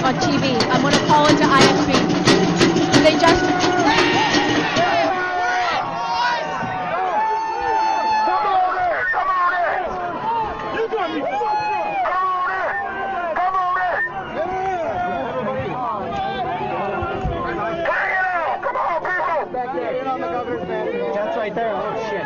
live on TV. I'm going to call into ISP. They just... That's right there. Oh shit.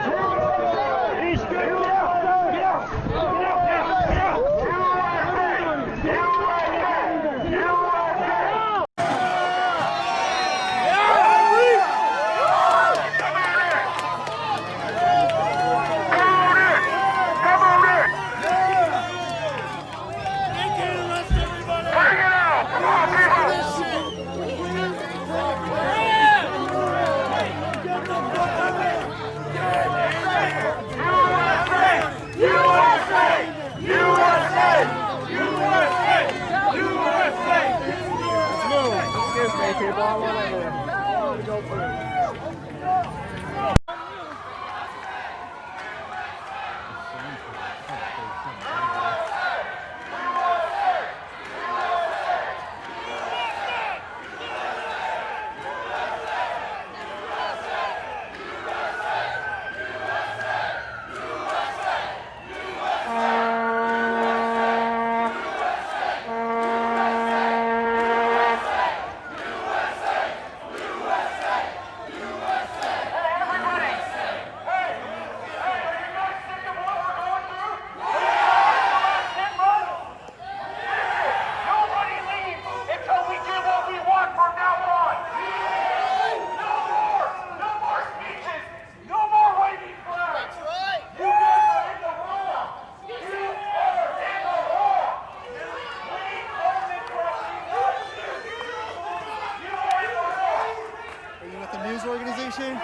Organization.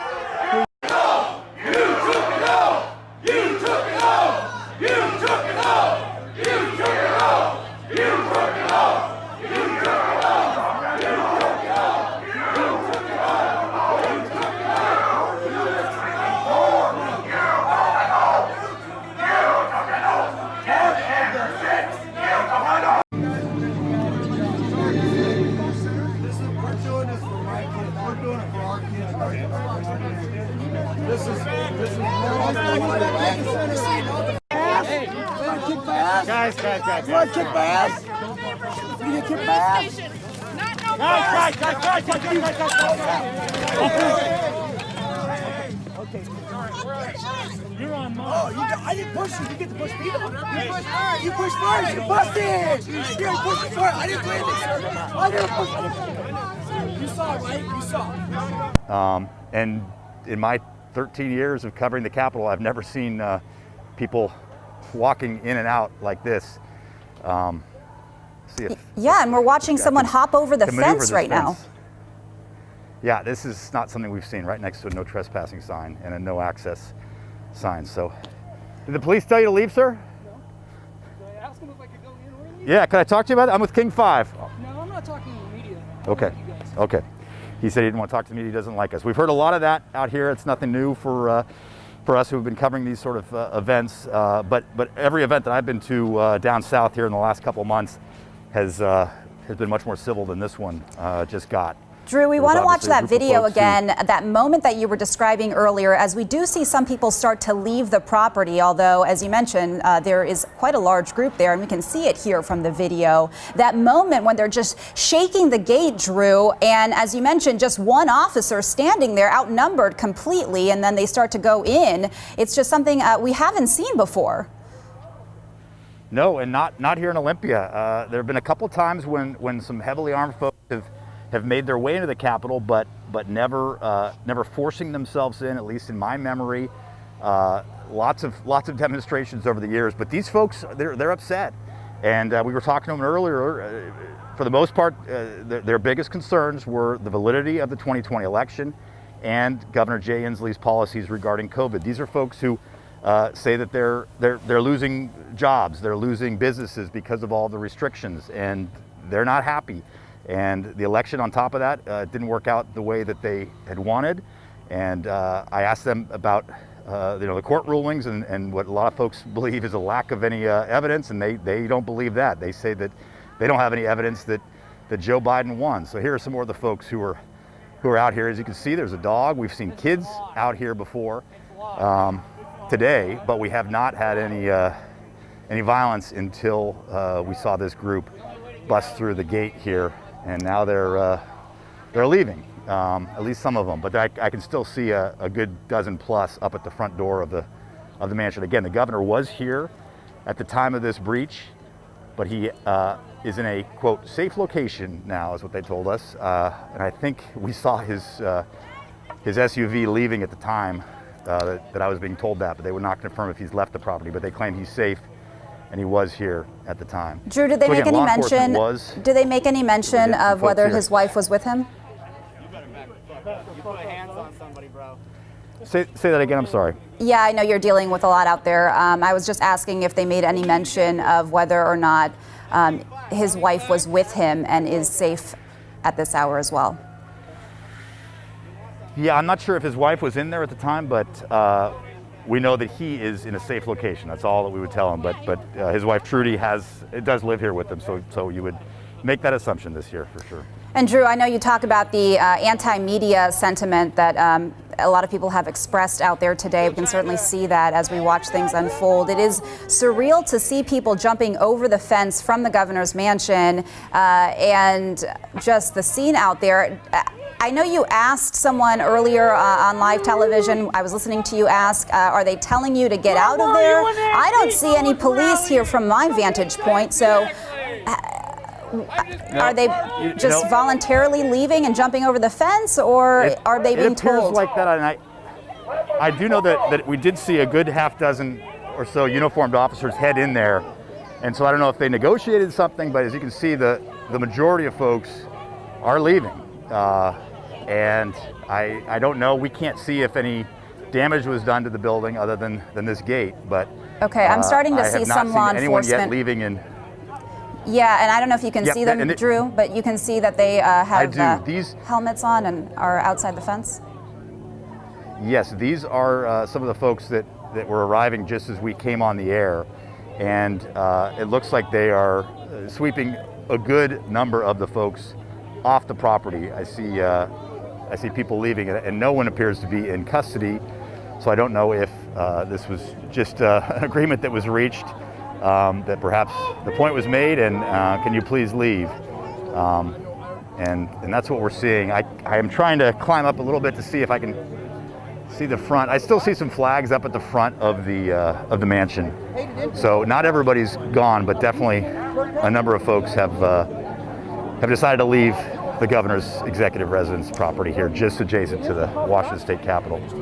Guys. You want to kick my ass? You need to kick my ass? Guys. Okay. You're on mine. Oh, I didn't push you. You get to push me. You pushed first. You busted. You pushed me first. I didn't do anything, sir. I didn't push you. You saw it, right? You saw it. And in my 13 years of covering the Capitol, I've never seen people walking in and out like this. Yeah, and we're watching someone hop over the fence right now. Yeah, this is not something we've seen, right next to a no trespassing sign and a no access sign. So, did the police tell you to leave, sir? No. Did I ask him if I could go in or leave? Yeah, can I talk to you about it? I'm with King 5. No, I'm not talking to the media. Okay. Okay. He said he didn't want to talk to the media. He doesn't like us. We've heard a lot of that out here. It's nothing new for us who've been covering these sort of events. But every event that I've been to down south here in the last couple of months has been much more civil than this one just got. Drew, we want to watch that video again, that moment that you were describing earlier, as we do see some people start to leave the property, although, as you mentioned, there is quite a large group there, and we can see it here from the video. That moment when they're just shaking the gate, Drew, and as you mentioned, just one officer standing there outnumbered completely, and then they start to go in. It's just something we haven't seen before. No, and not here in Olympia. There have been a couple times when some heavily armed folks have made their way into the Capitol, but never forcing themselves in, at least in my memory. Lots of demonstrations over the years, but these folks, they're upset. And we were talking to them earlier. For the most part, their biggest concerns were the validity of the 2020 election and Governor Jay Inslee's policies regarding COVID. These are folks who say that they're losing jobs, they're losing businesses because of all the restrictions, and they're not happy. And the election on top of that didn't work out the way that they had wanted. And I asked them about the court rulings and what a lot of folks believe is a lack of any evidence, and they don't believe that. They say that they don't have any evidence that that Joe Biden won. So here are some more of the folks who are out here. As you can see, there's a dog. We've seen kids out here before today, but we have not had any violence until we saw this group bust through the gate here, and now they're leaving. At least some of them, but I can still see a good dozen plus up at the front door of the mansion. Again, the governor was here at the time of this breach, but he is in a, quote, safe location now, is what they told us. And I think we saw his SUV leaving at the time that I was being told that, but they would not confirm if he's left the property, but they claim he's safe, and he was here at the time. Drew, did they make any mention? Did they make any mention of whether his wife was with him? You put hands on somebody, bro. Say that again, I'm sorry. Yeah, I know you're dealing with a lot out there. I was just asking if they made any mention of whether or not his wife was with him and is safe at this hour as well. Yeah, I'm not sure if his wife was in there at the time, but we know that he is in a safe location. That's all that we would tell him. But his wife Trudy does live here with him, so you would make that assumption this year for sure. And Drew, I know you talk about the anti-media sentiment that a lot of people have expressed out there today. We can certainly see that as we watch things unfold. It is surreal to see people jumping over the fence from the governor's mansion and just the scene out there. I know you asked someone earlier on live television, I was listening to you ask, are they telling you to get out of there? I don't see any police here from my vantage point, so are they just voluntarily leaving and jumping over the fence, or are they being told? It appears like that, and I do know that we did see a good half dozen or so uniformed officers head in there, and so I don't know if they negotiated something, but as you can see, the majority of folks are leaving, and I don't know. We can't see if any damage was done to the building other than this gate, but okay, I'm starting to see some law enforcement. Anyone yet leaving in. Yeah, and I don't know if you can see them, Drew, but you can see that they have these helmets on and are outside the fence? Yes, these are some of the folks that were arriving just as we came on the air, and it looks like they are sweeping a good number of the folks off the property. I see people leaving, and no one appears to be in custody, so I don't know if this was just an agreement that was reached. That perhaps the point was made, and can you please leave? And that's what we're seeing. I am trying to climb up a little bit to see if I can see the front. I still see some flags up at the front of the mansion. So not everybody's gone, but definitely a number of folks have decided to leave the governor's executive residence property here, just adjacent to the Washington State Capitol.